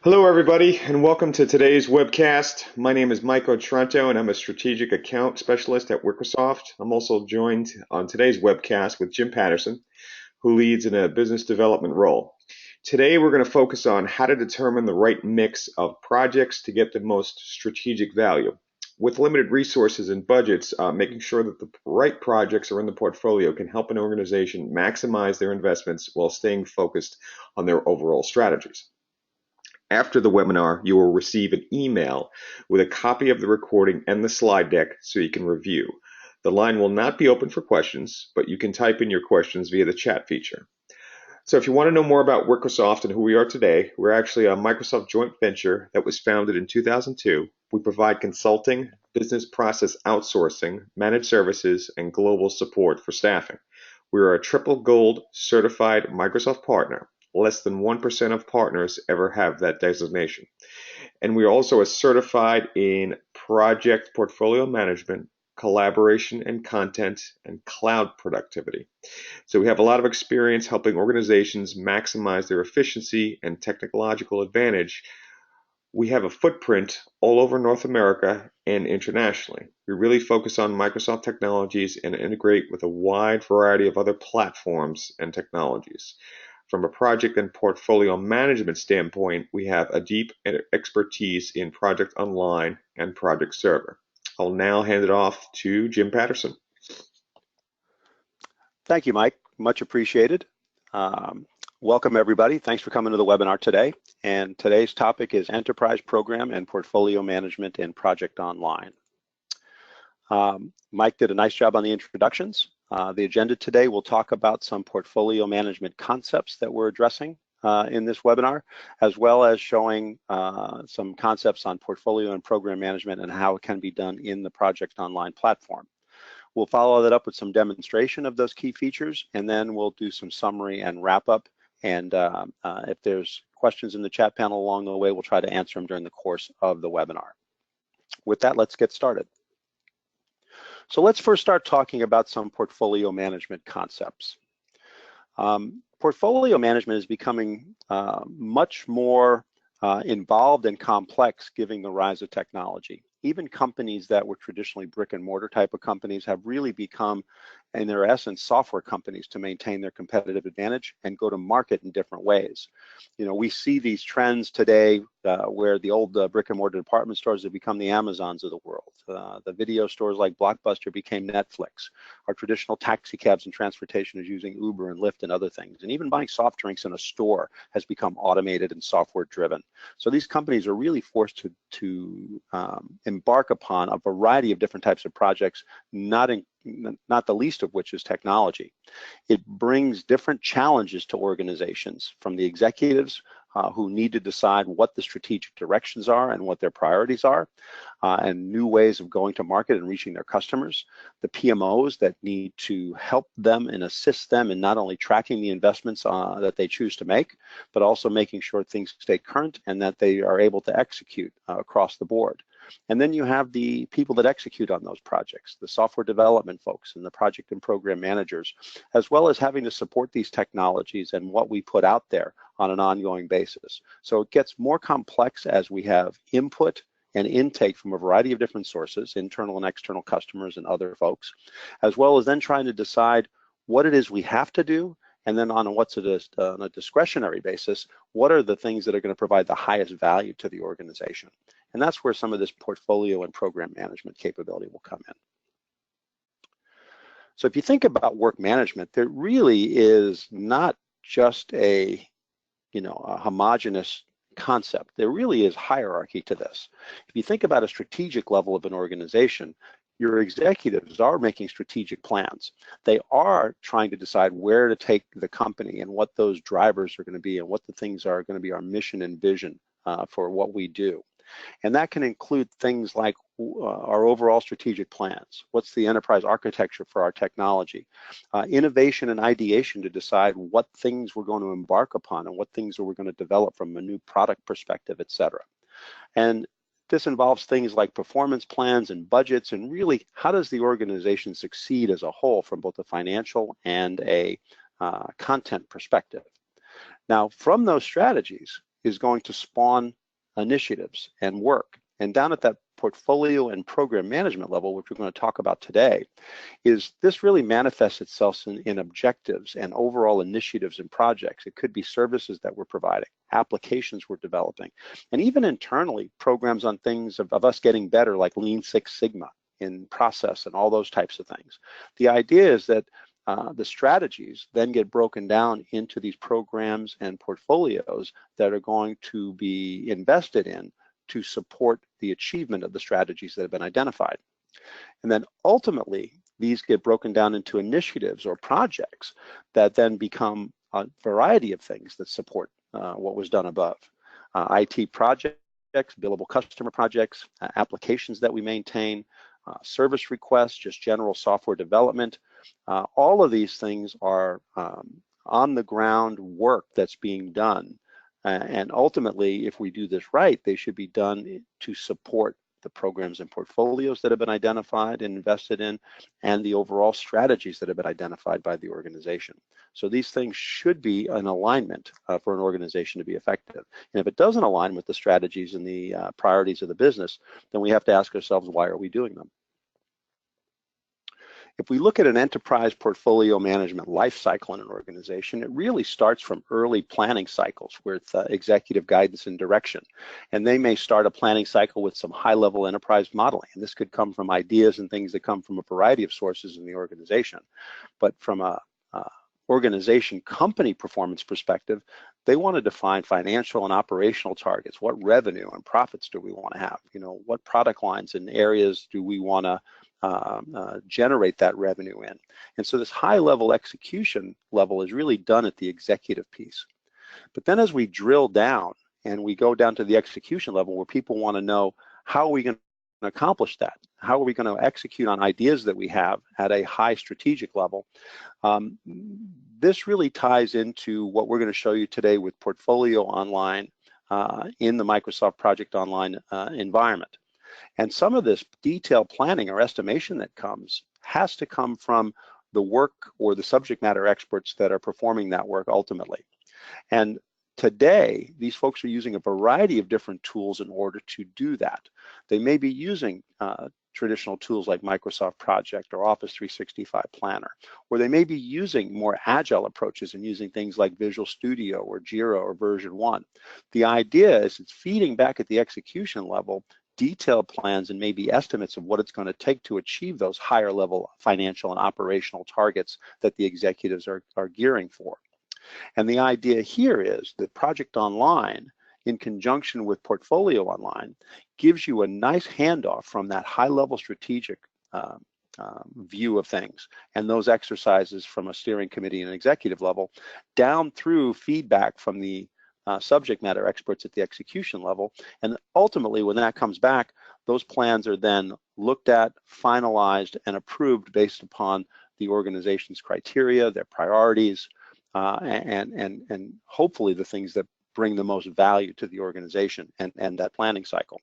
Hello, everybody, and welcome to today's webcast. My name is Mike Otranto, and I'm a strategic account specialist at Microsoft. I'm also joined on today's webcast with Jim Patterson, who leads in a business development role. Today, we're going to focus on how to determine the right mix of projects to get the most strategic value. With limited resources and budgets, making sure that the right projects are in the portfolio can help an organization maximize their investments while staying focused on their overall strategies. After the webinar, you will receive an email with a copy of the recording and the slide deck so you can review. The line will not be open for questions, but you can type in your questions via the chat feature. So if you want to know more about Microsoft and who we are today, we're actually a Microsoft joint venture that was founded in 2002. We provide consulting, business process outsourcing, managed services, and global support for staffing. We are a triple gold certified Microsoft partner. Less than 1% of partners ever have that designation. And we are also a certified in project portfolio management, collaboration and content, and cloud productivity. So we have a lot of experience helping organizations maximize their efficiency and technological advantage. We have a footprint all over North America and internationally. We really focus on Microsoft technologies and integrate with a wide variety of other platforms and technologies. From a project and portfolio management standpoint, we have a deep expertise in Project Online and Project Server. I'll now hand it off to Jim Patterson. Thank you, Mike. Much appreciated. Welcome, everybody. Thanks for coming to the webinar today. And today's topic is Enterprise Program and Portfolio Management in Project Online. Mike did a nice job on the introductions. The agenda today will talk about some portfolio management concepts that we're addressing in this webinar, as well as showing some concepts on portfolio and program management and how it can be done in the Project Online platform. We'll follow that up with some demonstration of those key features, and then we'll do some summary and wrap up. And if there's questions in the chat panel along the way, we'll try to answer them during the course of the webinar. With that, let's get started. So let's first start talking about some portfolio management concepts. Portfolio management is becoming much more involved and complex given the rise of technology. Even companies that were traditionally brick and mortar type of companies have really become, in their essence, software companies to maintain their competitive advantage and go to market in different ways. You know, we see these trends today where the old brick and mortar department stores have become the Amazons of the world. The video stores like Blockbuster became Netflix. Our traditional taxi cabs and transportation is using Uber and Lyft and other things. And even buying soft drinks in a store has become automated and software driven. So these companies are really forced to embark upon a variety of different types of projects, not the least of which is technology. It brings different challenges to organizations, from the executives who need to decide what the strategic directions are and what their priorities are, and new ways of going to market and reaching their customers, the PMOs that need to help them and assist them in not only tracking the investments that they choose to make, but also making sure things stay current and that they are able to execute across the board. And then you have the people that execute on those projects, the software development folks and the project and program managers, as well as having to support these technologies and what we put out there on an ongoing basis. So it gets more complex as we have input and intake from a variety of different sources, internal and external customers and other folks, as well as then trying to decide what it is we have to do, and then on a discretionary basis, what are the things that are going to provide the highest value to the organization. And that's where some of this portfolio and program management capability will come in. So if you think about work management, there really is not just a homogeneous concept. There really is hierarchy to this. If you think about a strategic level of an organization, your executives are making strategic plans. They are trying to decide where to take the company and what those drivers are going to be and what the things are going to be our mission and vision for what we do. And that can include things like our overall strategic plans. What's the enterprise architecture for our technology? Innovation and ideation to decide what things we're going to embark upon and what things we're going to develop from a new product perspective, et cetera. And this involves things like performance plans and budgets, and really how does the organization succeed as a whole from both a financial and a content perspective. Now, from those strategies, is going to spawn initiatives and work. And down at that portfolio and program management level, which we're going to talk about today, is this really manifests itself in objectives and overall initiatives and projects. It could be services that we're providing, applications we're developing, and even internally, programs on things of us getting better, like Lean Six Sigma in process and all those types of things. The idea is that the strategies then get broken down into these programs and portfolios that are going to be invested in to support the achievement of the strategies that have been identified. And then ultimately, these get broken down into initiatives or projects that then become a variety of things that support what was done above. IT projects, billable customer projects, applications that we maintain, service requests, just general software development. All of these things are on the ground work that's being done. And ultimately, if we do this right, they should be done to support the programs and portfolios that have been identified and invested in, and the overall strategies that have been identified by the organization. So these things should be in alignment for an organization to be effective. And if it doesn't align with the strategies and the priorities of the business, then we have to ask ourselves, why are we doing them? If we look at an enterprise portfolio management life cycle in an organization, it really starts from early planning cycles with executive guidance and direction. And they may start a planning cycle with some high-level enterprise modeling. And this could come from ideas and things that come from a variety of sources in the organization. But from a organization company performance perspective, they want to define financial and operational targets. What revenue and profits do we want to have? You know, what product lines and areas do we want to generate that revenue in? And so this high level execution level is really done at the executive piece. But then as we drill down and we go down to the execution level, where people want to know, how are we going to accomplish that? How are we going to execute on ideas that we have at a high strategic level? This really ties into what we're going to show you today with Portfolio Online in the Microsoft Project Online environment. And some of this detailed planning or estimation that has to come from the work or the subject matter experts that are performing that work ultimately. And today, these folks are using a variety of different tools in order to do that. They may be using traditional tools like Microsoft Project or Office 365 Planner, or they may be using more agile approaches and using things like Visual Studio or Jira or version 1. The idea is it's feeding back at the execution level detailed plans and maybe estimates of what it's going to take to achieve those higher level financial and operational targets that the executives are gearing for. And the idea here is that Project Online, in conjunction with Portfolio Online, gives you a nice handoff from that high level strategic view of things and those exercises from a steering committee and executive level down through feedback from the subject matter experts at the execution level. And ultimately, when that comes back, those plans are then looked at, finalized, and approved based upon the organization's criteria, their priorities, and hopefully the things that bring the most value to the organization and that planning cycle.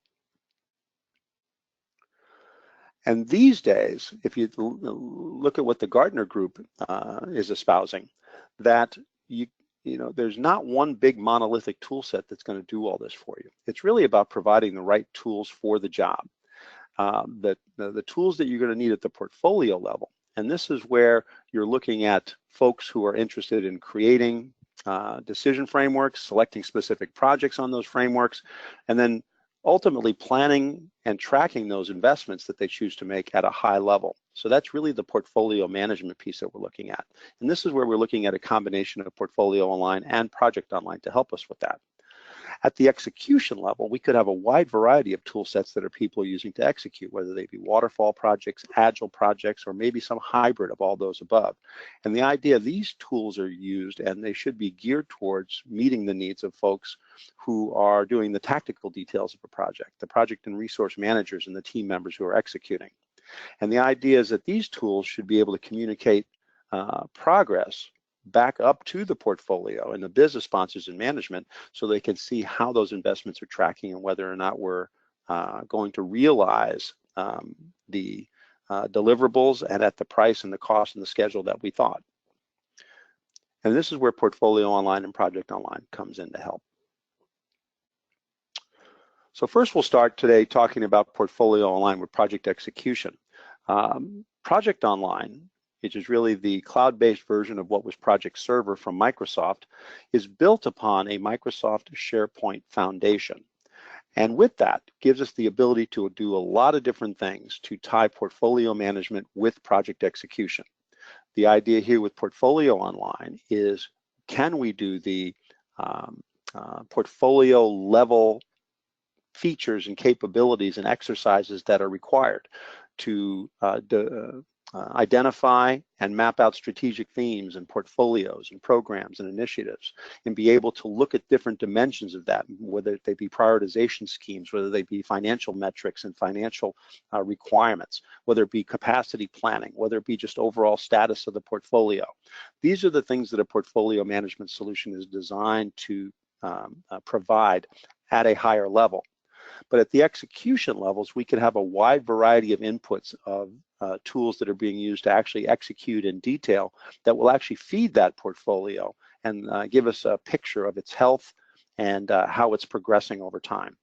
And these days, if you look at what the Gartner Group is espousing, that you know, there's not one big monolithic tool set that's going to do all this for you. It's really about providing the right tools for the job. The tools that you're going to need at the portfolio level. And this is where you're looking at folks who are interested in creating decision frameworks, selecting specific projects on those frameworks, and then ultimately planning and tracking those investments that they choose to make at a high level. So that's really the portfolio management piece that we're looking at. And this is where we're looking at a combination of Portfolio Online and Project Online to help us with that. At the execution level, we could have a wide variety of tool sets that people are using to execute, whether they be waterfall projects, agile projects, or maybe some hybrid of all those above. And the idea, these tools are used and they should be geared towards meeting the needs of folks who are doing the tactical details of a project, the project and resource managers and the team members who are executing. And the idea is that these tools should be able to communicate progress back up to the portfolio and the business sponsors and management so they can see how those investments are tracking and whether or not we're going to realize the deliverables and at the price and the cost and the schedule that we thought. And this is where Portfolio Online and Project Online comes in to help. So first we'll start today talking about Portfolio Online with project execution. Project Online, which is really the cloud-based version of what was Project Server from Microsoft, is built upon a Microsoft SharePoint foundation. And with that, gives us the ability to do a lot of different things to tie portfolio management with project execution. The idea here with Portfolio Online is, can we do the portfolio level features and capabilities and exercises that are required to identify and map out strategic themes and portfolios and programs and initiatives, and be able to look at different dimensions of that, whether they be prioritization schemes, whether they be financial metrics and financial requirements, whether it be capacity planning, whether it be just overall status of the portfolio. These are the things that a portfolio management solution is designed to provide at a higher level. But at the execution levels, we can have a wide variety of inputs of tools that are being used to actually execute in detail that will actually feed that portfolio and give us a picture of its health and how it's progressing over time.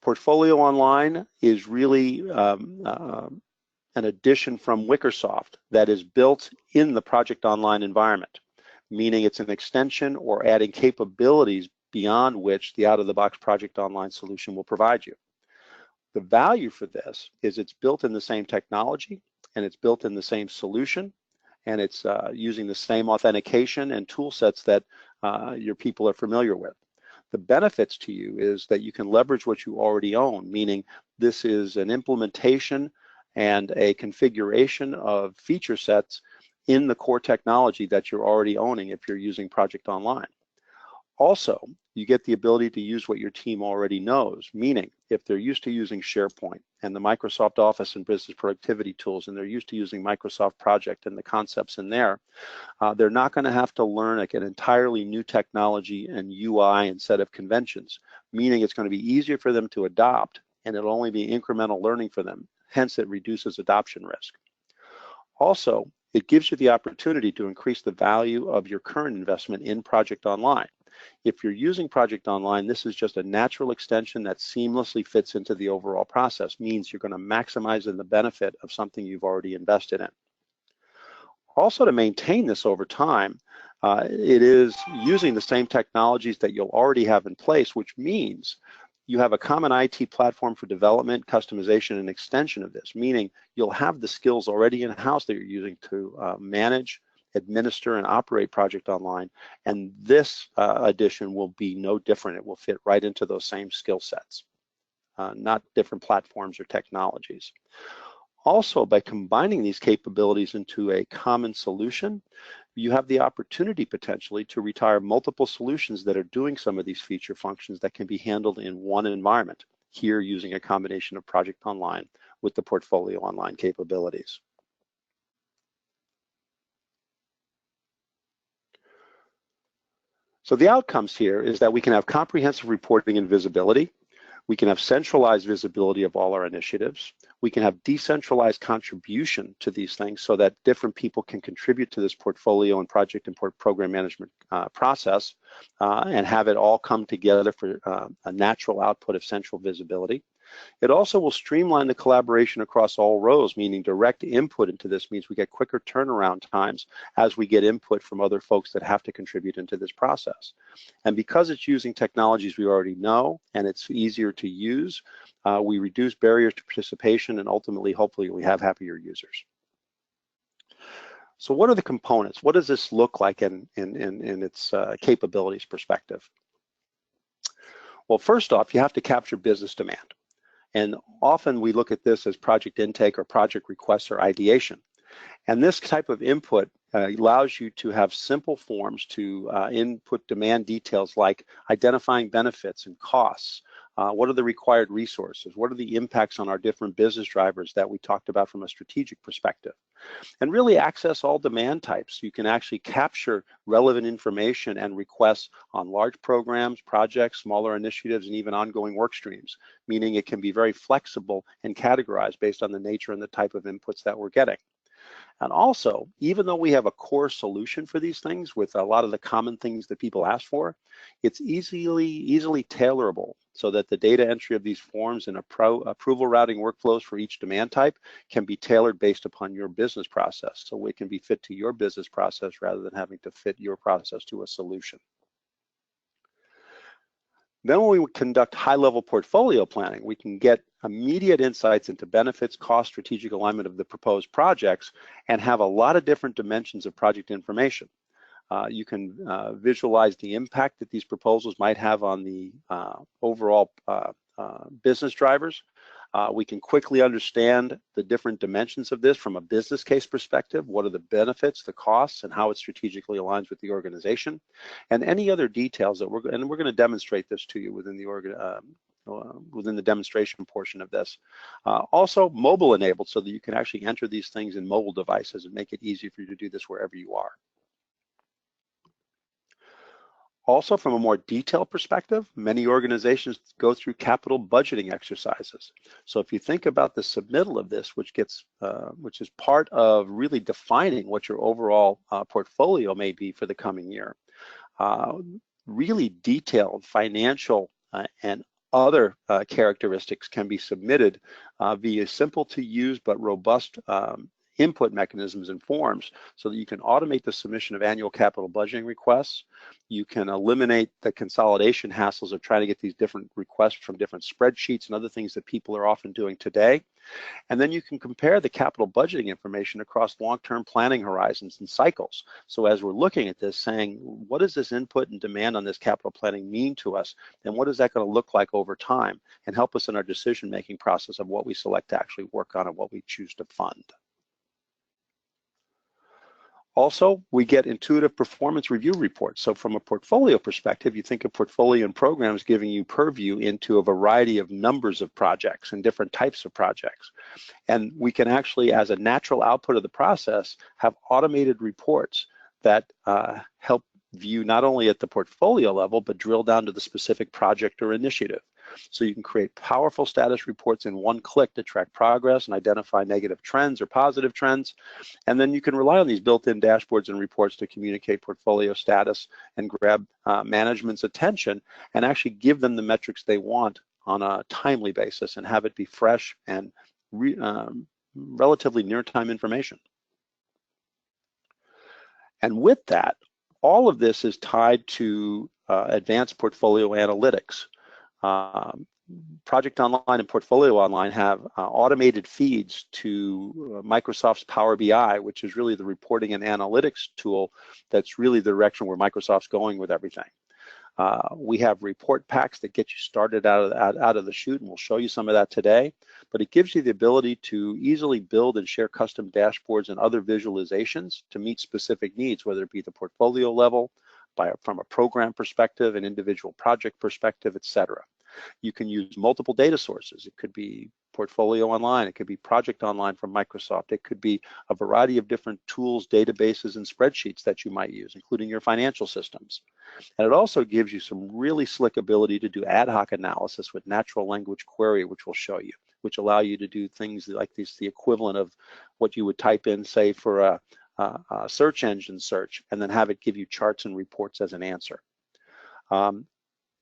Portfolio Online is really an addition from Wickersoft that is built in the Project Online environment, meaning it's an extension or adding capabilities beyond which the out-of-the-box Project Online solution will provide you. The value for this is it's built in the same technology, and it's built in the same solution, and it's using the same authentication and tool sets that your people are familiar with. The benefits to you is that you can leverage what you already own, meaning this is an implementation and a configuration of feature sets in the core technology that you're already owning if you're using Project Online. Also, you get the ability to use what your team already knows, meaning if they're used to using SharePoint and the Microsoft Office and business productivity tools, and they're used to using Microsoft Project and the concepts in there, they're not going to have to learn like an entirely new technology and UI and set of conventions, meaning it's going to be easier for them to adopt, and it'll only be incremental learning for them. Hence, it reduces adoption risk. Also, it gives you the opportunity to increase the value of your current investment in Project Online. If you're using Project Online, this is just a natural extension that seamlessly fits into the overall process, means you're going to maximize the benefit of something you've already invested in. Also, to maintain this over time, it is using the same technologies that you'll already have in place, which means you have a common IT platform for development, customization, and extension of this, meaning you'll have the skills already in-house that you're using to manage, administer, and operate Project Online, and this addition will be no different. It will fit right into those same skill sets, not different platforms or technologies. Also, by combining these capabilities into a common solution, you have the opportunity potentially to retire multiple solutions that are doing some of these feature functions that can be handled in one environment, here using a combination of Project Online with the Portfolio Online capabilities. So the outcomes here is that we can have comprehensive reporting and visibility. We can have centralized visibility of all our initiatives. We can have decentralized contribution to these things so that different people can contribute to this portfolio and project and program management process and have it all come together for a natural output of central visibility. It also will streamline the collaboration across all rows, meaning direct input into this means we get quicker turnaround times as we get input from other folks that have to contribute into this process. And because it's using technologies we already know and it's easier to use, we reduce barriers to participation, and ultimately, hopefully, we have happier users. So what are the components? What does this look like in its capabilities perspective? Well, first off, you have to capture business demand. And often we look at this as project intake or project requests or ideation. And this type of input allows you to have simple forms to input demand details like identifying benefits and costs. What are the required resources? What are the impacts on our different business drivers that we talked about from a strategic perspective? And really access all demand types. You can actually capture relevant information and requests on large programs, projects, smaller initiatives, and even ongoing work streams, meaning it can be very flexible and categorized based on the nature and the type of inputs that we're getting. And also, even though we have a core solution for these things with a lot of the common things that people ask for, it's easily tailorable so that the data entry of these forms and approval routing workflows for each demand type can be tailored based upon your business process. So it can be fit to your business process rather than having to fit your process to a solution. Then when we conduct high-level portfolio planning, we can get immediate insights into benefits, cost, strategic alignment of the proposed projects, and have a lot of different dimensions of project information. You can visualize the impact that these proposals might have on the overall business drivers. We can quickly understand the different dimensions of this from a business case perspective. What are the benefits, the costs, and how it strategically aligns with the organization, and any other details that we're going to demonstrate this to you within the demonstration portion of this. Also mobile enabled so that you can actually enter these things in mobile devices and make it easy for you to do this wherever you are. Also, from a more detailed perspective, many organizations go through capital budgeting exercises. So if you think about the submittal of this, which is part of really defining what your overall portfolio may be for the coming year, really detailed financial and other characteristics can be submitted via simple to use but robust input mechanisms and forms so that you can automate the submission of annual capital budgeting requests. You can eliminate the consolidation hassles of trying to get these different requests from different spreadsheets and other things that people are often doing today. And then you can compare the capital budgeting information across long-term planning horizons and cycles. So as we're looking at this, saying, what does this input and demand on this capital planning mean to us? And what is that going to look like over time? And help us in our decision-making process of what we select to actually work on and what we choose to fund. Also, we get intuitive performance review reports. So from a portfolio perspective, you think of portfolio and programs giving you purview into a variety of numbers of projects and different types of projects. And we can actually, as a natural output of the process, have automated reports that help view not only at the portfolio level, but drill down to the specific project or initiative. So you can create powerful status reports in one click to track progress and identify negative trends or positive trends. And then you can rely on these built-in dashboards and reports to communicate portfolio status and grab management's attention and actually give them the metrics they want on a timely basis and have it be fresh and relatively near-time information. And with that, all of this is tied to advanced portfolio analytics. Project Online and Portfolio Online have automated feeds to Microsoft's Power BI, which is really the reporting and analytics tool that's really the direction where Microsoft's going with everything. We have report packs that get you started out of the chute, and we'll show you some of that today. But it gives you the ability to easily build and share custom dashboards and other visualizations to meet specific needs, whether it be the portfolio level, from a program perspective, an individual project perspective, etc. You can use multiple data sources. It could be Portfolio Online, it could be Project Online from Microsoft, it could be a variety of different tools, databases, and spreadsheets that you might use, including your financial systems. And it also gives you some really slick ability to do ad hoc analysis with natural language query, which we'll show you, which allow you to do things like this, the equivalent of what you would type in, say, for a search engine search, and then have it give you charts and reports as an answer.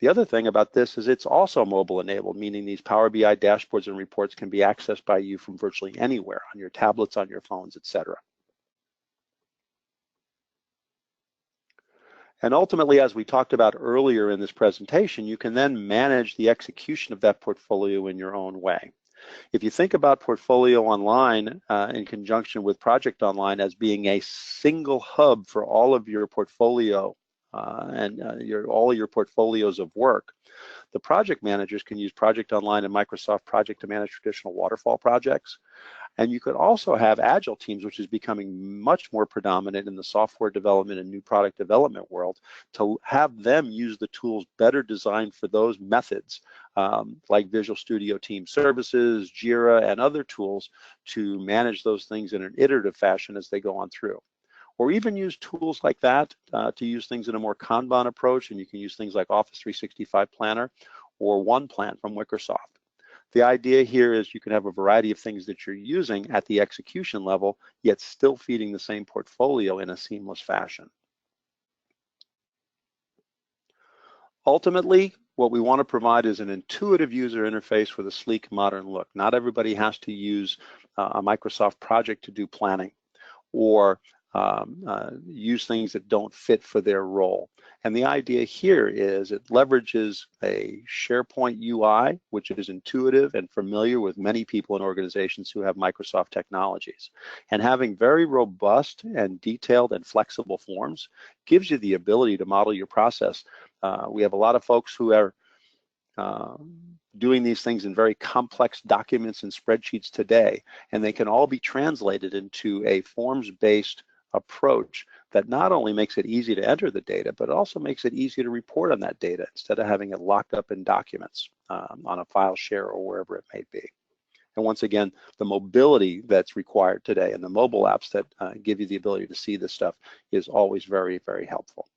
The other thing about this is it's also mobile enabled, meaning these Power BI dashboards and reports can be accessed by you from virtually anywhere, on your tablets, on your phones, etc. And ultimately, as we talked about earlier in this presentation, you can then manage the execution of that portfolio in your own way. If you think about Portfolio Online in conjunction with Project Online as being a single hub for all of your portfolio and all of your portfolios of work, the project managers can use Project Online and Microsoft Project to manage traditional waterfall projects. And you could also have agile teams, which is becoming much more predominant in the software development and new product development world, to have them use the tools better designed for those methods, like Visual Studio Team Services, Jira, and other tools to manage those things in an iterative fashion as they go on through. Or even use tools like that to use things in a more Kanban approach, and you can use things like Office 365 Planner or OnePlan from Microsoft. The idea here is you can have a variety of things that you're using at the execution level, yet still feeding the same portfolio in a seamless fashion. Ultimately, what we want to provide is an intuitive user interface with a sleek, modern look. Not everybody has to use a Microsoft project to do planning or use things that don't fit for their role. And the idea here is it leverages a SharePoint UI, which is intuitive and familiar with many people in organizations who have Microsoft technologies. And having very robust and detailed and flexible forms gives you the ability to model your process. We have a lot of folks who are doing these things in very complex documents and spreadsheets today, and they can all be translated into a forms-based approach that not only makes it easy to enter the data, but also makes it easy to report on that data instead of having it locked up in documents on a file share or wherever it may be. And once again, the mobility that's required today and the mobile apps that give you the ability to see this stuff is always very, very helpful.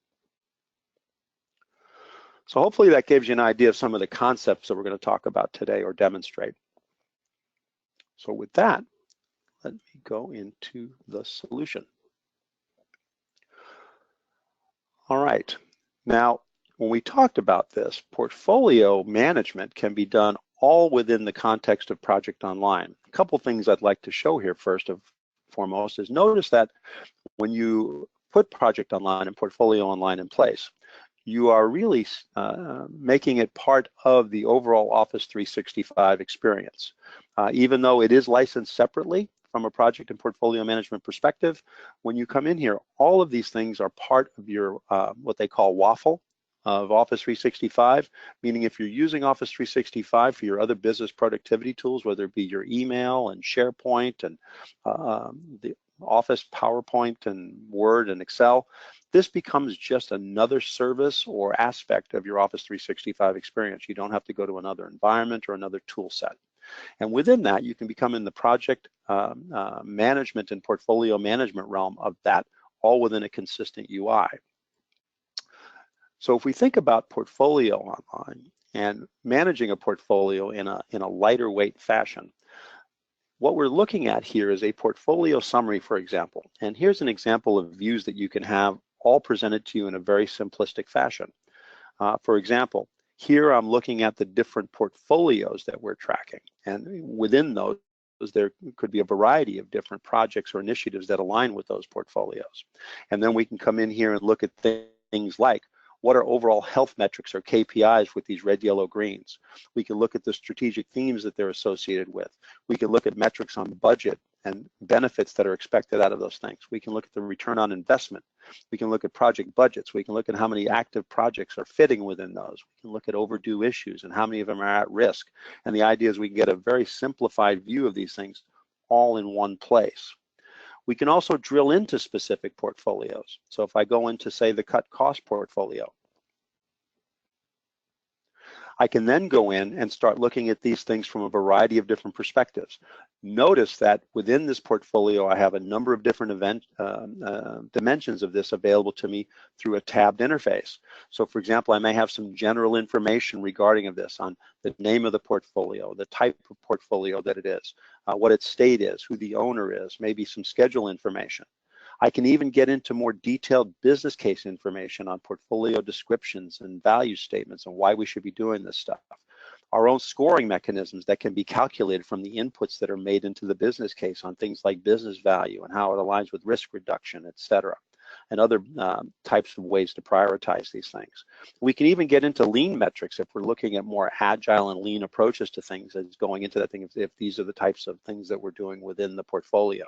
So hopefully that gives you an idea of some of the concepts that we're going to talk about today or demonstrate. So with that, let me go into the solution. All right. Now, when we talked about this, portfolio management can be done all within the context of Project Online. A couple things I'd like to show here first and foremost is notice that when you put Project Online and Portfolio Online in place, you are really making it part of the overall Office 365 experience. Even though it is licensed separately from a project and portfolio management perspective, when you come in here, all of these things are part of your what they call waffle of Office 365, meaning if you're using Office 365 for your other business productivity tools, whether it be your email and SharePoint and the Office, PowerPoint and Word and Excel, this becomes just another service or aspect of your Office 365 experience. You don't have to go to another environment or another tool set. And within that, you can become in the project management and portfolio management realm of that, all within a consistent UI. So if we think about portfolio online and managing a portfolio in a lighter weight fashion, what we're looking at here is a portfolio summary, for example. And here's an example of views that you can have all presented to you in a very simplistic fashion. For example, here I'm looking at the different portfolios that we're tracking. And within those, there could be a variety of different projects or initiatives that align with those portfolios. And then we can come in here and look at things like, what are overall health metrics or KPIs with these red, yellow, greens? We can look at the strategic themes that they're associated with. We can look at metrics on budget and benefits that are expected out of those things. We can look at the return on investment. We can look at project budgets. We can look at how many active projects are fitting within those. We can look at overdue issues and how many of them are at risk. And the idea is we can get a very simplified view of these things all in one place. We can also drill into specific portfolios. So if I go into, say, the cut cost portfolio, I can then go in and start looking at these things from a variety of different perspectives. Notice that within this portfolio, I have a number of different dimensions of this available to me through a tabbed interface. So for example, I may have some general information regarding this on the name of the portfolio, the type of portfolio that it is, what its state is, who the owner is, maybe some schedule information. I can even get into more detailed business case information on portfolio descriptions and value statements and why we should be doing this stuff. Our own scoring mechanisms that can be calculated from the inputs that are made into the business case on things like business value and how it aligns with risk reduction, et cetera, and other types of ways to prioritize these things. We can even get into lean metrics if we're looking at more agile and lean approaches to things as going into that thing, if these are the types of things that we're doing within the portfolio.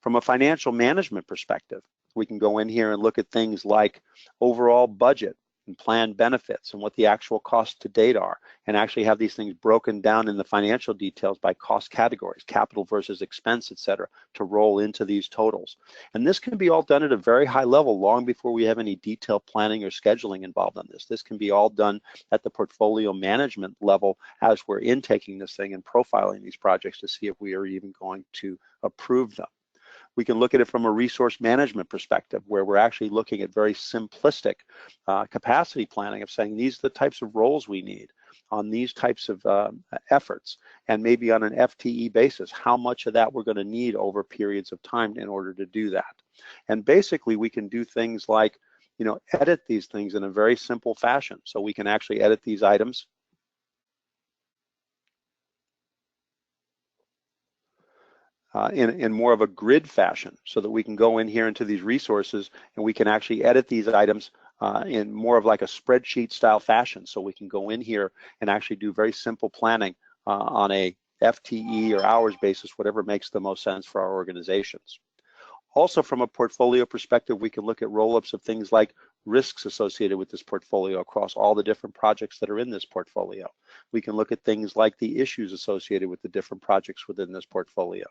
From a financial management perspective, we can go in here and look at things like overall budget and planned benefits and what the actual costs to date are, and actually have these things broken down in the financial details by cost categories, capital versus expense, et cetera, to roll into these totals. And this can be all done at a very high level long before we have any detailed planning or scheduling involved on this. This can be all done at the portfolio management level as we're intaking this thing and profiling these projects to see if we are even going to approve them. We can look at it from a resource management perspective, where we're actually looking at very simplistic capacity planning of saying these are the types of roles we need on these types of efforts, and maybe on an FTE basis, how much of that we're going to need over periods of time in order to do that. And basically, we can do things like, edit these things in a very simple fashion. So we can actually edit these items in more of a grid fashion, so that we can go in here into these resources and we can actually edit these items in more of like a spreadsheet style fashion. So we can go in here and actually do very simple planning on a FTE or hours basis, whatever makes the most sense for our organizations. Also, from a portfolio perspective, we can look at roll-ups of things like risks associated with this portfolio across all the different projects that are in this portfolio. We can look at things like the issues associated with the different projects within this portfolio.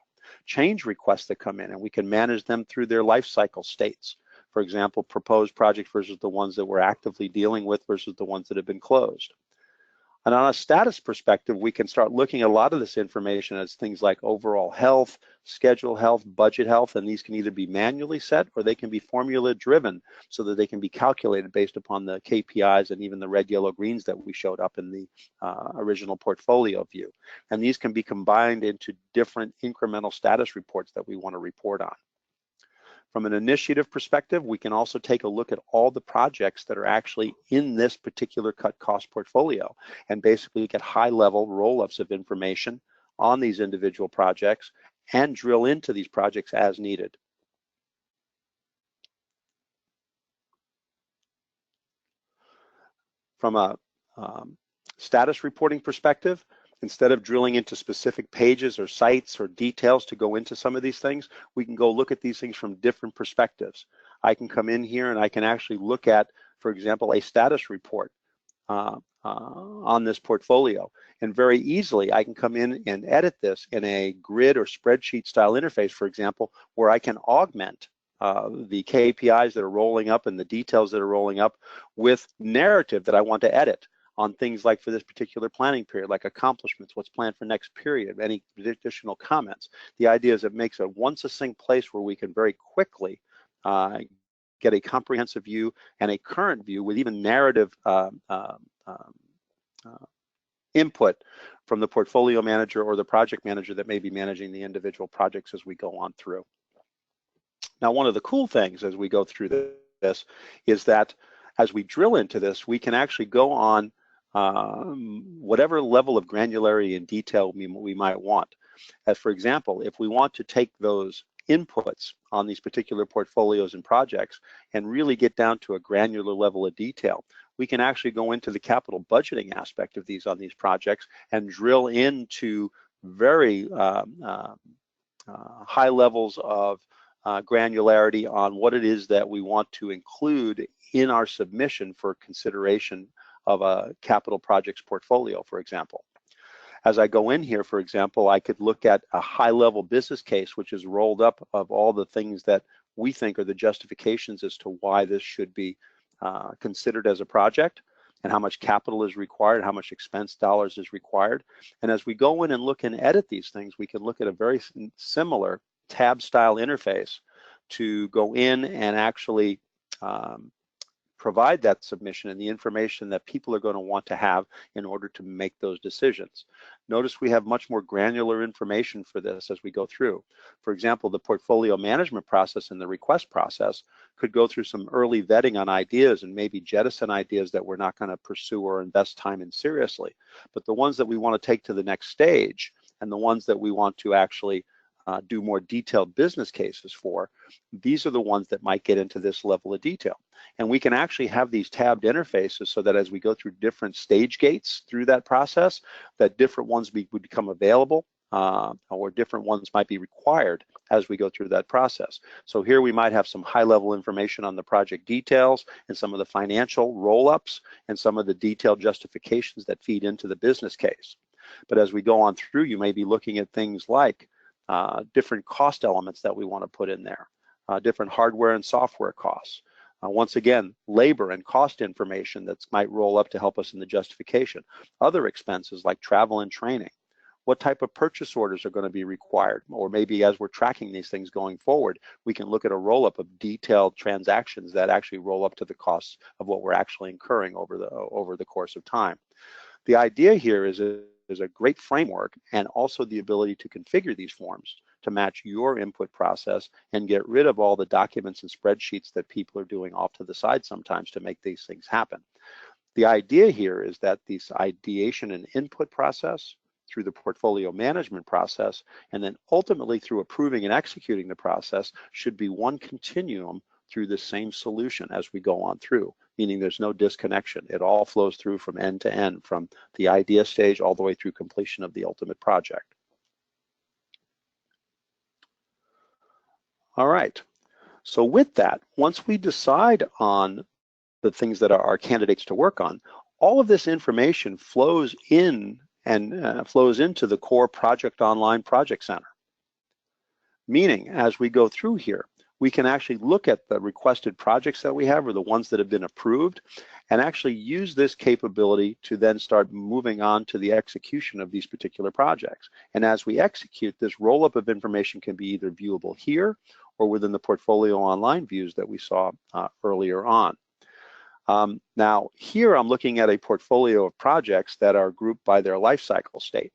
Change requests that come in, and we can manage them through their life cycle states. For example, proposed projects versus the ones that we're actively dealing with versus the ones that have been closed. And on a status perspective, we can start looking at a lot of this information as things like overall health, schedule health, budget health, and these can either be manually set or they can be formula driven so that they can be calculated based upon the KPIs and even the red, yellow, greens that we showed up in the original portfolio view. And these can be combined into different incremental status reports that we want to report on. From an initiative perspective, we can also take a look at all the projects that are actually in this particular cut cost portfolio and basically get high-level roll-ups of information on these individual projects and drill into these projects as needed. From a status reporting perspective, instead of drilling into specific pages or sites or details to go into some of these things, we can go look at these things from different perspectives. I can come in here and I can actually look at, for example, a status report on this portfolio. And very easily, I can come in and edit this in a grid or spreadsheet style interface, for example, where I can augment the KPIs that are rolling up and the details that are rolling up with narrative that I want to edit on things like for this particular planning period, like accomplishments, what's planned for next period, any additional comments. The idea is it makes a one succinct place where we can very quickly get a comprehensive view and a current view with even narrative input from the portfolio manager or the project manager that may be managing the individual projects as we go on through. Now, one of the cool things as we go through this is that as we drill into this, we can actually go on whatever level of granularity and detail we might want. As for example, if we want to take those inputs on these particular portfolios and projects and really get down to a granular level of detail, we can actually go into the capital budgeting aspect of these on these projects and drill into very high levels of granularity on what it is that we want to include in our submission for consideration of a capital projects portfolio, for example. As I go in here, for example, I could look at a high-level business case, which is rolled up of all the things that we think are the justifications as to why this should be considered as a project and how much capital is required, how much expense dollars is required. And as we go in and look and edit these things, we can look at a very similar tab-style interface to go in and actually provide that submission and the information that people are going to want to have in order to make those decisions. Notice we have much more granular information for this as we go through. For example, the portfolio management process and the request process could go through some early vetting on ideas and maybe jettison ideas that we're not going to pursue or invest time in seriously. But the ones that we want to take to the next stage and the ones that we want to actually do more detailed business cases for, these are the ones that might get into this level of detail. And we can actually have these tabbed interfaces so that as we go through different stage gates through that process, that different ones would become available or different ones might be required as we go through that process. So here we might have some high-level information on the project details and some of the financial roll-ups and some of the detailed justifications that feed into the business case. But as we go on through, you may be looking at things like different cost elements that we want to put in there, different hardware and software costs. Once again, labor and cost information that might roll up to help us in the justification. Other expenses like travel and training, What type of purchase orders are going to be required? Or maybe as we're tracking these things going forward, we can look at a roll-up of detailed transactions that actually roll up to the costs of what we're actually incurring over the course of time. The idea here is a great framework and also the ability to configure these forms to match your input process and get rid of all the documents and spreadsheets that people are doing off to the side sometimes to make these things happen. The idea here is that this ideation and input process through the portfolio management process, and then ultimately through approving and executing the process should be one continuum through the same solution as we go on through, meaning there's no disconnection. It all flows through from end to end, from the idea stage all the way through completion of the ultimate project. All right, so with that, once we decide on the things that are our candidates to work on, all of this information flows in and flows into the core Project Online Project Center. Meaning, as we go through here, we can actually look at the requested projects that we have or the ones that have been approved and actually use this capability to then start moving on to the execution of these particular projects. And as we execute, this roll-up of information can be either viewable here or within the Portfolio Online views that we saw earlier on. Now, here I'm looking at a portfolio of projects that are grouped by their life cycle state.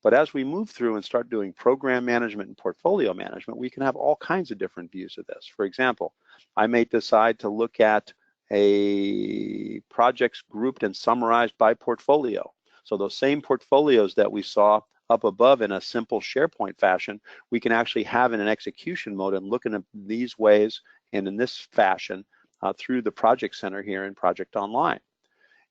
But as we move through and start doing program management and portfolio management, we can have all kinds of different views of this. For example, I may decide to look at a projects grouped and summarized by portfolio. So those same portfolios that we saw up above in a simple SharePoint fashion, we can actually have in an execution mode and looking at these ways and in this fashion through the Project Center here in Project Online.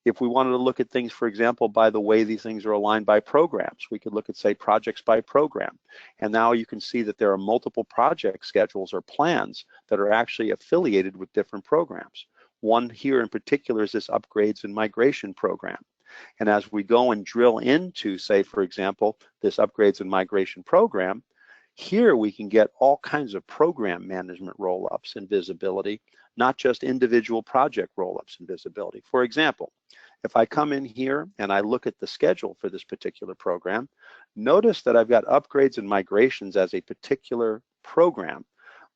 If we wanted to look at things, for example, by the way these things are aligned by programs, we could look at, say, projects by program. And now you can see that there are multiple project schedules or plans that are actually affiliated with different programs. One here in particular is this upgrades and migration program. And as we go and drill into, say, for example, this upgrades and migration program, here we can get all kinds of program management roll-ups and visibility, not just individual project roll-ups and visibility. For example, if I come in here and I look at the schedule for this particular program, notice that I've got upgrades and migrations as a particular program,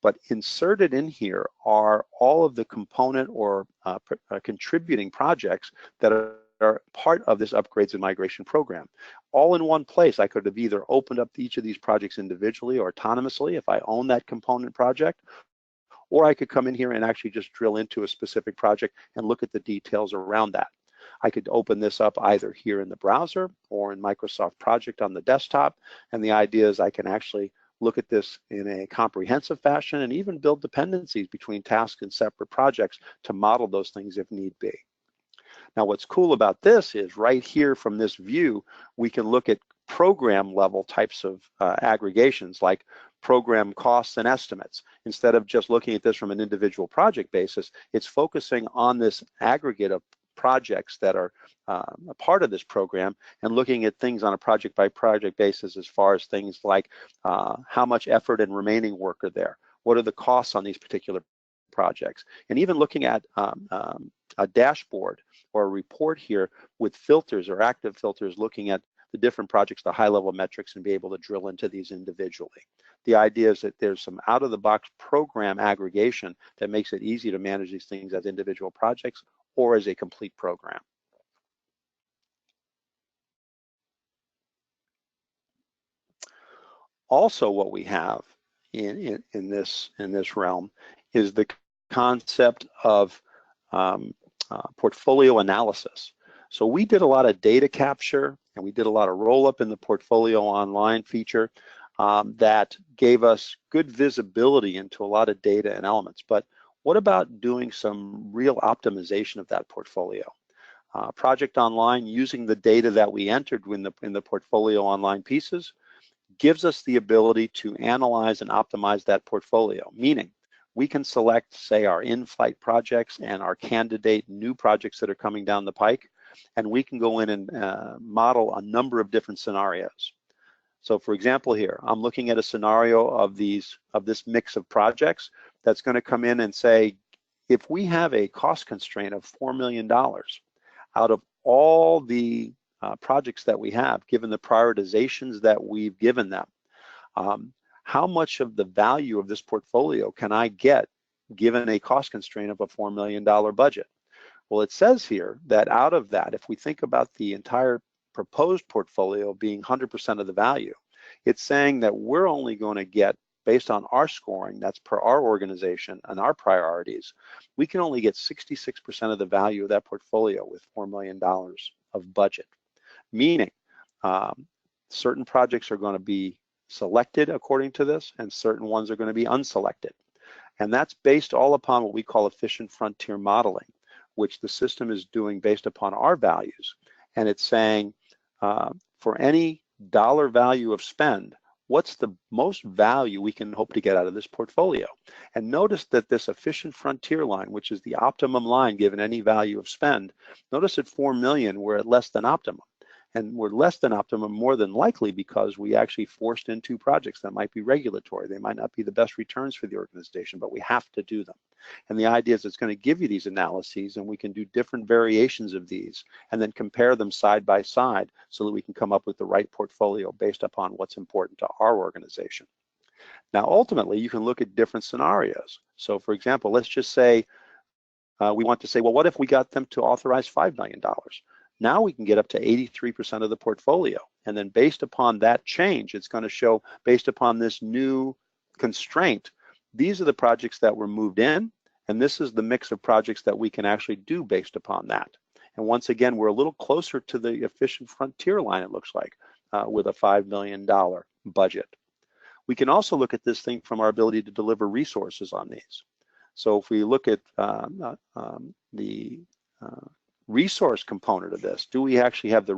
but inserted in here are all of the component or contributing projects that are part of this upgrades and migration program. All in one place, I could have either opened up each of these projects individually or autonomously if I own that component project, or I could come in here and actually just drill into a specific project and look at the details around that. I could open this up either here in the browser or in Microsoft Project on the desktop, and the idea is I can actually look at this in a comprehensive fashion and even build dependencies between tasks and separate projects to model those things if need be. Now, what's cool about this is right here from this view, we can look at program level types of aggregations like program costs and estimates. Instead of just looking at this from an individual project basis, it's focusing on this aggregate of projects that are a part of this program and looking at things on a project by project basis as far as things like how much effort and remaining work are there, what are the costs on these particular projects, and even looking at a dashboard or a report here with filters or active filters looking at the different projects, the high-level metrics, and be able to drill into these individually. The idea is that there's some out-of-the-box program aggregation that makes it easy to manage these things as individual projects or as a complete program. Also, what we have in this realm is the concept of portfolio analysis. So we did a lot of data capture and we did a lot of roll-up in the Portfolio Online feature that gave us good visibility into a lot of data and elements. But what about doing some real optimization of that portfolio? Project Online, using the data that we entered in the Portfolio Online pieces, gives us the ability to analyze and optimize that portfolio, meaning we can select, say, our in-flight projects and our candidate new projects that are coming down the pike, and we can go in and model a number of different scenarios. So for example here, I'm looking at a scenario of this mix of projects that's going to come in and say, if we have a cost constraint of $4 million out of all the projects that we have, given the prioritizations that we've given them. How much of the value of this portfolio can I get given a cost constraint of a $4 million budget? Well, it says here that out of that, if we think about the entire proposed portfolio being 100% of the value, it's saying that we're only going to get, based on our scoring, that's per our organization and our priorities, we can only get 66% of the value of that portfolio with $4 million of budget. Meaning, certain projects are going to be selected according to this, and certain ones are going to be unselected. And that's based all upon what we call efficient frontier modeling, which the system is doing based upon our values. And it's saying, for any dollar value of spend, what's the most value we can hope to get out of this portfolio? And notice that this efficient frontier line, which is the optimum line given any value of spend, notice at 4 million, we're at less than optimum. And we're less than optimum more than likely because we actually forced in 2 projects that might be regulatory. They might not be the best returns for the organization, but we have to do them. And the idea is it's going to give you these analyses, and we can do different variations of these and then compare them side by side so that we can come up with the right portfolio based upon what's important to our organization. Now, ultimately, you can look at different scenarios. So, for example, let's just say we want to say, well, what if we got them to authorize $5 million? Now we can get up to 83% of the portfolio. And then based upon that change, it's going to show, based upon this new constraint, these are the projects that were moved in, and this is the mix of projects that we can actually do based upon that. And once again, we're a little closer to the efficient frontier line, it looks like, with a $5 million budget. We can also look at this thing from our ability to deliver resources on these. So if we look at the resource component of this, do we actually have the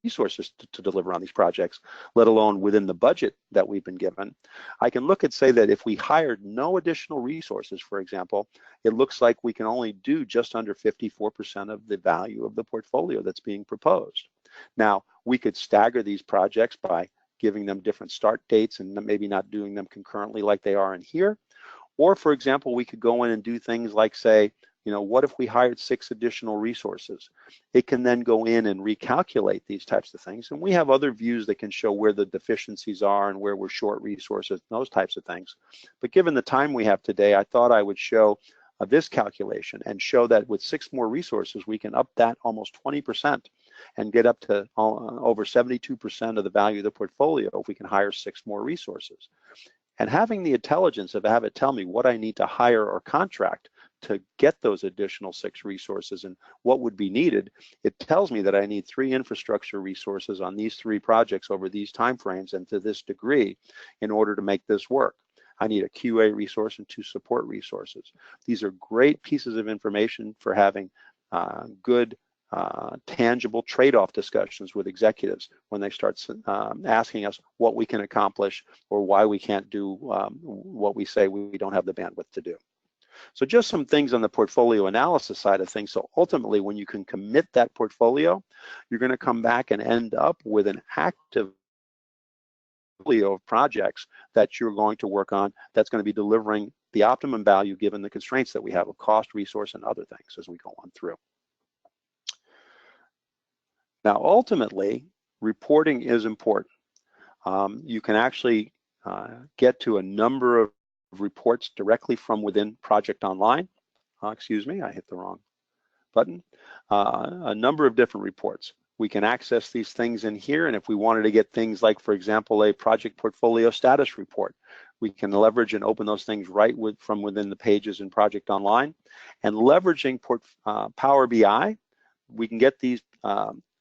resources to deliver on these projects, let alone within the budget that we've been given? I can look and say that if we hired no additional resources, for example, it looks like we can only do just under 54% of the value of the portfolio that's being proposed. Now, we could stagger these projects by giving them different start dates and maybe not doing them concurrently like they are in here. Or, for example, we could go in and do things like say, you know, what if we hired 6 additional resources? It can then go in and recalculate these types of things. And we have other views that can show where the deficiencies are and where we're short resources, those types of things. But given the time we have today, I thought I would show this calculation and show that with 6 more resources, we can up that almost 20% and get up to over 72% of the value of the portfolio if we can hire 6 more resources. And having the intelligence of have it tell me what I need to hire or contract to get those additional 6 resources and what would be needed, it tells me that I need 3 infrastructure resources on these 3 projects over these timeframes and to this degree in order to make this work. I need a QA resource and 2 support resources. These are great pieces of information for having good tangible trade-off discussions with executives when they start asking us what we can accomplish or why we can't do what we say we don't have the bandwidth to do. So just some things on the portfolio analysis side of things. So ultimately, when you can commit that portfolio, you're going to come back and end up with an active portfolio of projects that you're going to work on that's going to be delivering the optimum value given the constraints that we have of cost, resource, and other things as we go on through. Now, ultimately, reporting is important. You can actually get to a number of reports directly from within Project Online. Excuse me, I hit the wrong button. A number of different reports. We can access these things in here, and if we wanted to get things like, for example, a project portfolio status report, we can leverage and open those things right from within the pages in Project Online. And leveraging Power BI, we can get these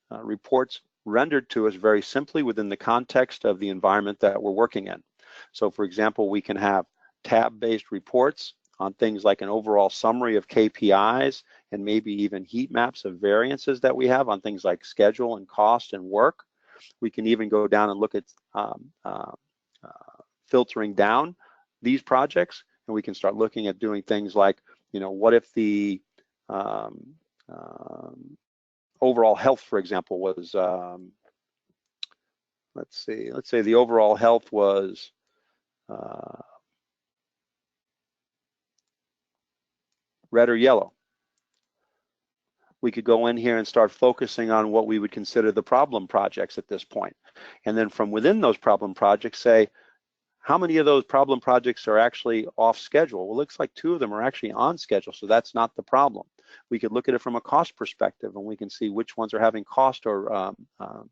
reports rendered to us very simply within the context of the environment that we're working in. So, for example, we can have tab-based reports on things like an overall summary of KPIs and maybe even heat maps of variances that we have on things like schedule and cost and work. We can even go down and look at filtering down these projects, and we can start looking at doing things like, you know, what if the overall health, for example, was, let's say the overall health was red or yellow. we could go in here and start focusing on what we would consider the problem projects at this point. And then from within those problem projects, say, how many of those problem projects are actually off schedule? Well, it looks like 2 of them are actually on schedule, so that's not the problem. We could look at it from a cost perspective, and we can see which ones are having cost or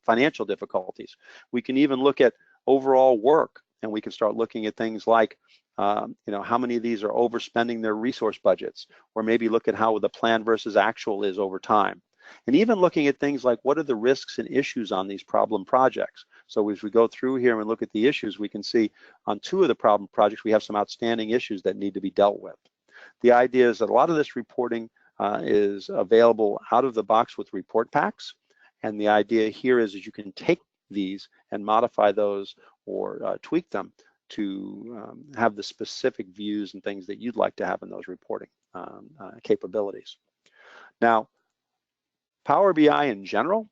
financial difficulties. We can even look at overall work, and we can start looking at things like, how many of these are overspending their resource budgets, or maybe look at how the plan versus actual is over time. And even looking at things like, what are the risks and issues on these problem projects? So as we go through here and look at the issues, we can see on 2 of the problem projects, we have some outstanding issues that need to be dealt with. The idea is that a lot of this reporting is available out of the box with report packs. And the idea here is that you can take these and modify those or tweak them to have the specific views and things that you'd like to have in those reporting capabilities. Now, Power BI in general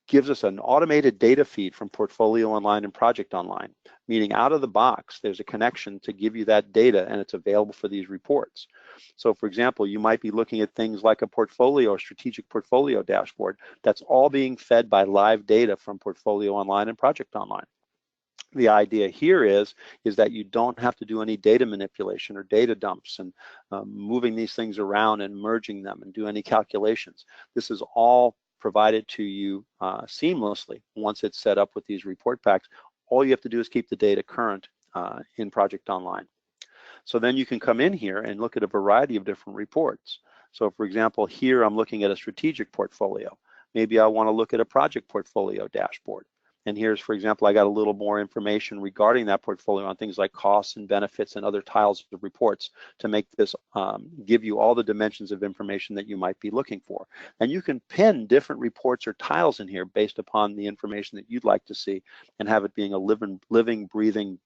gives us an automated data feed from Portfolio Online and Project Online, meaning out of the box, there's a connection to give you that data and it's available for these reports. So for example, you might be looking at things like a portfolio or strategic portfolio dashboard that's all being fed by live data from Portfolio Online and Project Online. The idea here is that you don't have to do any data manipulation or data dumps and moving these things around and merging them and do any calculations. This is all provided to you seamlessly once it's set up with these report packs. All you have to do is keep the data current in Project Online. So then you can come in here and look at a variety of different reports. So for example, here I'm looking at a strategic portfolio. Maybe I want to look at a project portfolio dashboard. And here's, for example, I got a little more information regarding that portfolio on things like costs and benefits and other tiles of reports to make this give you all the dimensions of information that you might be looking for. And you can pin different reports or tiles in here based upon the information that you'd like to see and have it being a living, breathing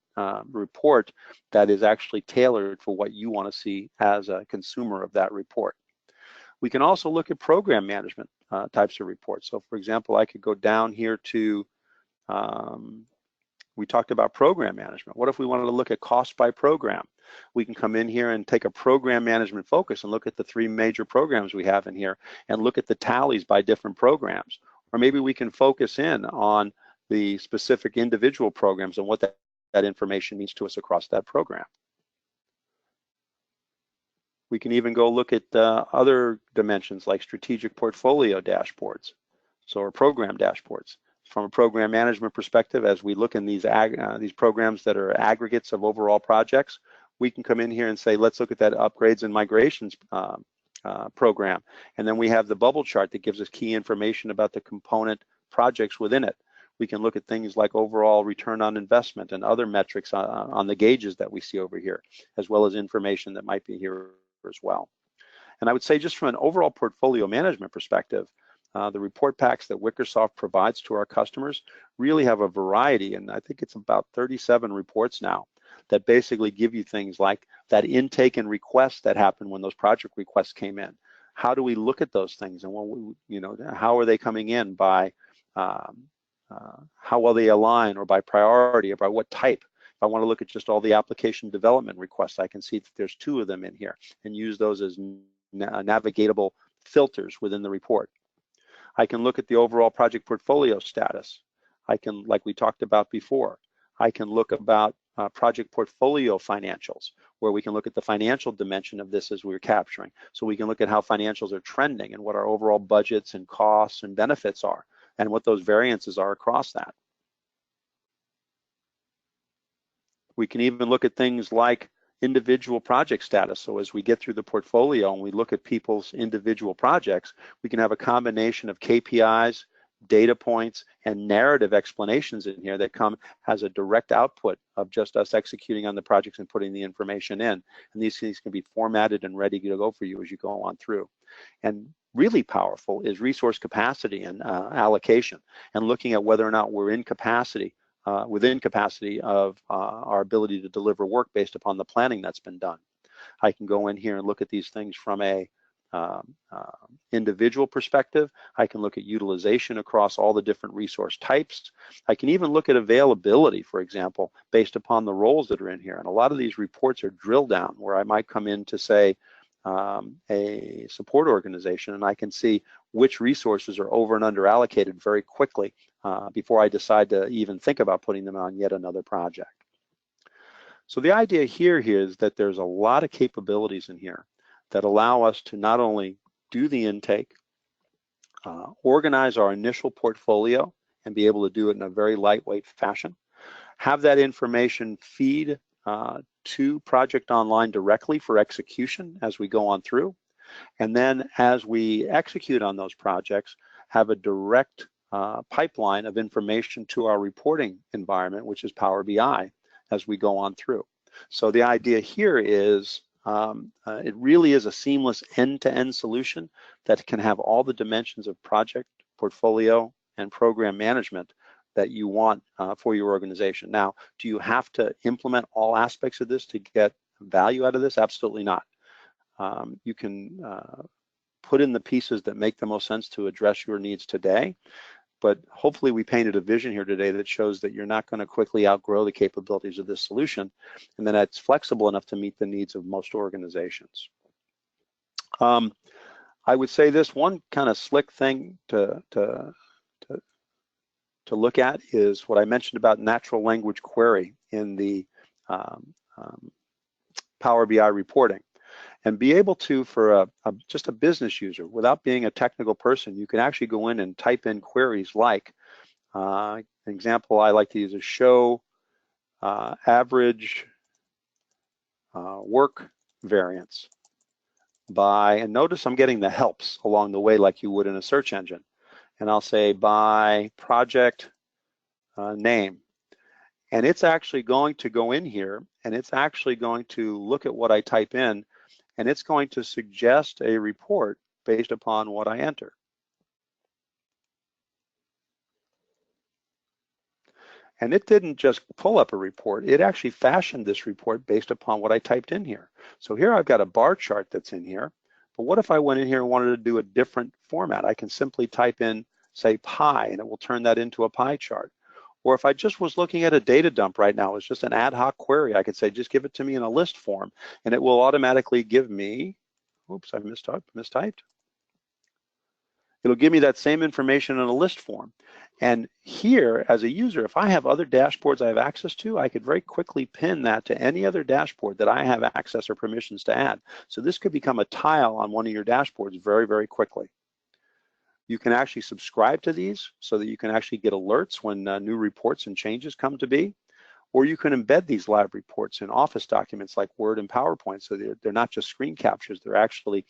report that is actually tailored for what you want to see as a consumer of that report. We can also look at program management types of reports. So for example, I could go down here to we talked about program management. What if we wanted to look at cost by program? We can come in here and take a program management focus and look at the 3 major programs we have in here and look at the tallies by different programs. Or maybe we can focus in on the specific individual programs and what that information means to us across that program. We can even go look at other dimensions like strategic portfolio dashboards, or program dashboards. From a program management perspective, as we look in these programs that are aggregates of overall projects, we can come in here and say, let's look at that upgrades and migrations program. And then we have the bubble chart that gives us key information about the component projects within it. We can look at things like overall return on investment and other metrics on the gauges that we see over here, as well as information that might be here as well. And I would say just from an overall portfolio management perspective, the report packs that Wickersoft provides to our customers really have a variety, and I think it's about 37 reports now that basically give you things like that intake and requests that happened when those project requests came in. How do we look at those things, and how are they coming in by how well they align, or by priority, or by what type? If I want to look at just all the application development requests, I can see that there's 2 of them in here and use those as navigatable filters within the report. I can look at the overall project portfolio status. I can, like we talked about before, I can look about project portfolio financials, where we can look at the financial dimension of this as we're capturing. So we can look at how financials are trending and what our overall budgets and costs and benefits are, and what those variances are across that. We can even look at things like individual project status. So as we get through the portfolio and we look at people's individual projects, we can have a combination of KPIs, data points, and narrative explanations in here that come as a direct output of just us executing on the projects and putting the information in. And these things can be formatted and ready to go for you as you go on through. And really powerful is resource capacity and allocation, and looking at whether or not we're in capacity, within capacity of our ability to deliver work based upon the planning that's been done. I can go in here and look at these things from a individual perspective. I can look at utilization across all the different resource types. I can even look at availability, for example, based upon the roles that are in here. And a lot of these reports are drill down, where I might come in to say, a support organization, and I can see which resources are over and under allocated very quickly before I decide to even think about putting them on yet another project. So the idea here is that there's a lot of capabilities in here that allow us to not only do the intake, organize our initial portfolio and be able to do it in a very lightweight fashion, have that information feed to Project Online directly for execution as we go on through, and then as we execute on those projects, have a direct pipeline of information to our reporting environment, which is Power BI, as we go on through. So the idea here is it really is a seamless end-to-end solution that can have all the dimensions of project, portfolio, and program management that you want for your organization. Now, do you have to implement all aspects of this to get value out of this? Absolutely not. You can put in the pieces that make the most sense to address your needs today, but hopefully we painted a vision here today that shows that you're not going to quickly outgrow the capabilities of this solution, and that it's flexible enough to meet the needs of most organizations. I would say this one kind of slick thing to look at is what I mentioned about natural language query in the Power BI reporting. And be able to, for just a business user, without being a technical person, you can actually go in and type in queries like, an example I like to use is show average work variance by, and notice I'm getting the helps along the way like you would in a search engine. And I'll say by project name. And it's actually going to go in here and it's actually going to look at what I type in, and it's going to suggest a report based upon what I enter. And it didn't just pull up a report, it actually fashioned this report based upon what I typed in here. So here I've got a bar chart that's in here, but what if I went in here and wanted to do a different format? I can simply type in, say, pie, and it will turn that into a pie chart. Or if I just was looking at a data dump right now, it's just an ad hoc query, I could say, just give it to me in a list form, and it will automatically give me, oops, I mistyped. It'll give me that same information in a list form. And here, as a user, if I have other dashboards I have access to, I could very quickly pin that to any other dashboard that I have access or permissions to add. So this could become a tile on one of your dashboards very, very quickly. You can actually subscribe to these so that you can actually get alerts when new reports and changes come to be, or you can embed these live reports in Office documents like Word and PowerPoint, so they're not just screen captures, they're actually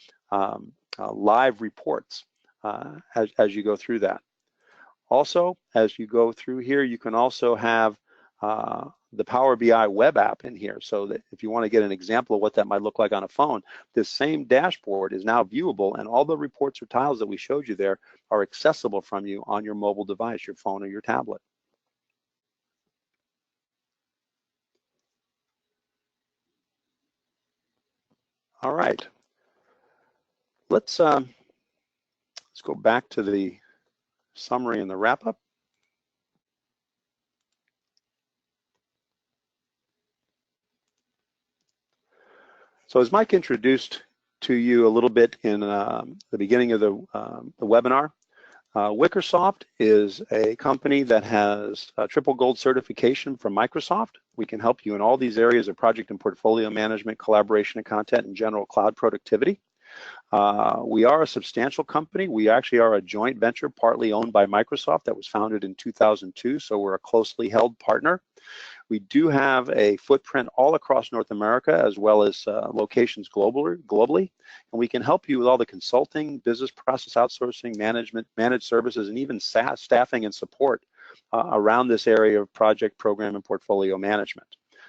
live reports as you go through that. Also, as you go through here, you can also have the Power BI web app in here, so that if you want to get an example of what that might look like on a phone, this same dashboard is now viewable, and all the reports or tiles that we showed you there are accessible from you on your mobile device, your phone or your tablet. All right, let's go back to the summary and the wrap-up. So as Mike introduced to you a little bit in the beginning of the webinar, Wickersoft is a company that has a triple gold certification from Microsoft. We can help you in all these areas of project and portfolio management, collaboration and content, and general cloud productivity. We are a substantial company. We actually are a joint venture partly owned by Microsoft that was founded in 2002, so we're a closely held partner. We do have a footprint all across North America as well as locations globally, and we can help you with all the consulting, business process outsourcing, management, managed services, and even SaaS staffing and support around this area of project, program, and portfolio management.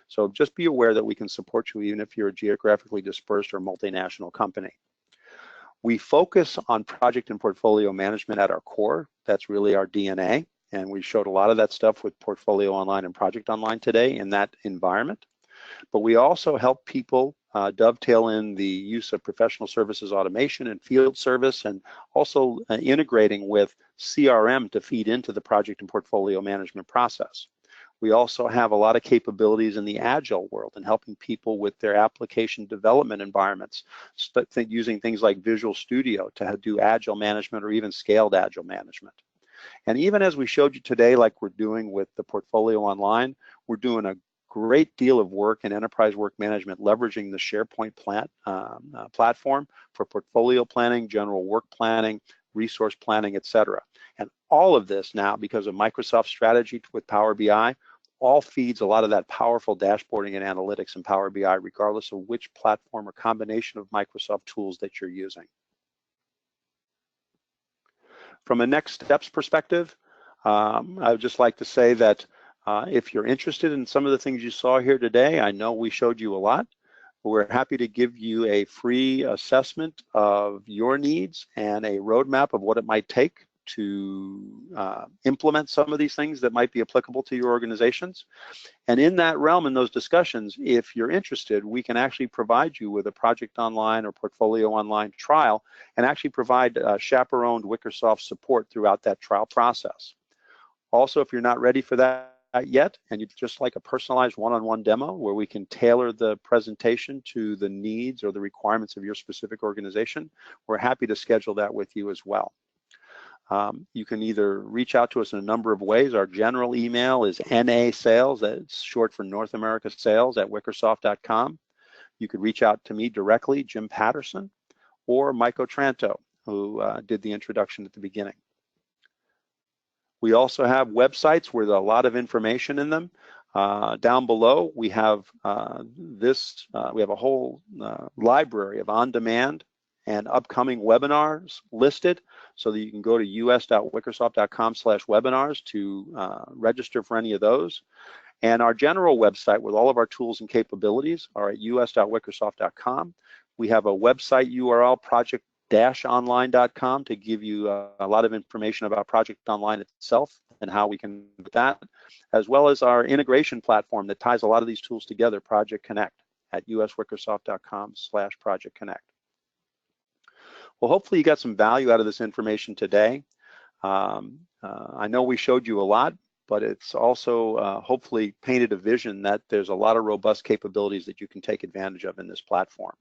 So just be aware that we can support you even if you're a geographically dispersed or multinational company. We focus on project and portfolio management at our core. That's really our DNA. And we showed a lot of that stuff with Portfolio Online and Project Online today in that environment. But we also help people dovetail in the use of professional services automation and field service, and also integrating with CRM to feed into the project and portfolio management process. We also have a lot of capabilities in the Agile world and helping people with their application development environments, using things like Visual Studio to do Agile management or even scaled Agile management. And even as we showed you today, like we're doing with the Portfolio Online, we're doing a great deal of work in enterprise work management, leveraging the SharePoint platform for portfolio planning, general work planning, resource planning, etc. And all of this now, because of Microsoft's strategy with Power BI, all feeds a lot of that powerful dashboarding and analytics in Power BI, regardless of which platform or combination of Microsoft tools that you're using. From a next steps perspective, I would just like to say that if you're interested in some of the things you saw here today, I know we showed you a lot. We're happy to give you a free assessment of your needs and a roadmap of what it might take to implement some of these things that might be applicable to your organizations. And in that realm, in those discussions, if you're interested, we can actually provide you with a Project Online or Portfolio Online trial and actually provide chaperoned Wickersoft support throughout that trial process. Also, if you're not ready for that yet, and you'd just like a personalized one-on-one demo where we can tailor the presentation to the needs or the requirements of your specific organization, we're happy to schedule that with you as well. You can either reach out to us in a number of ways. Our general email is NASales, that's short for North America Sales, @wickersoft.com. You could reach out to me directly, Jim Patterson, or Mike Otranto, who did the introduction at the beginning. We also have websites with a lot of information in them. Down below, we have we have a whole library of on-demand and upcoming webinars listed, so that you can go to us.wickersoft.com/webinars to register for any of those. And our general website with all of our tools and capabilities are at us.wickersoft.com. We have a website URL, project-online.com, to give you a lot of information about Project Online itself and how we can do that, as well as our integration platform that ties a lot of these tools together, Project Connect, at uswickersoft.com/Project Connect. Well, hopefully you got some value out of this information today. I know we showed you a lot, but it's also hopefully painted a vision that there's a lot of robust capabilities that you can take advantage of in this platform.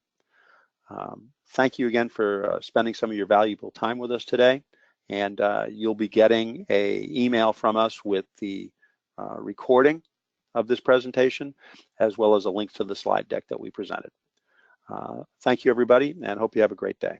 Thank you again for spending some of your valuable time with us today, and you'll be getting an email from us with the recording of this presentation, as well as a link to the slide deck that we presented. Thank you, everybody, and hope you have a great day.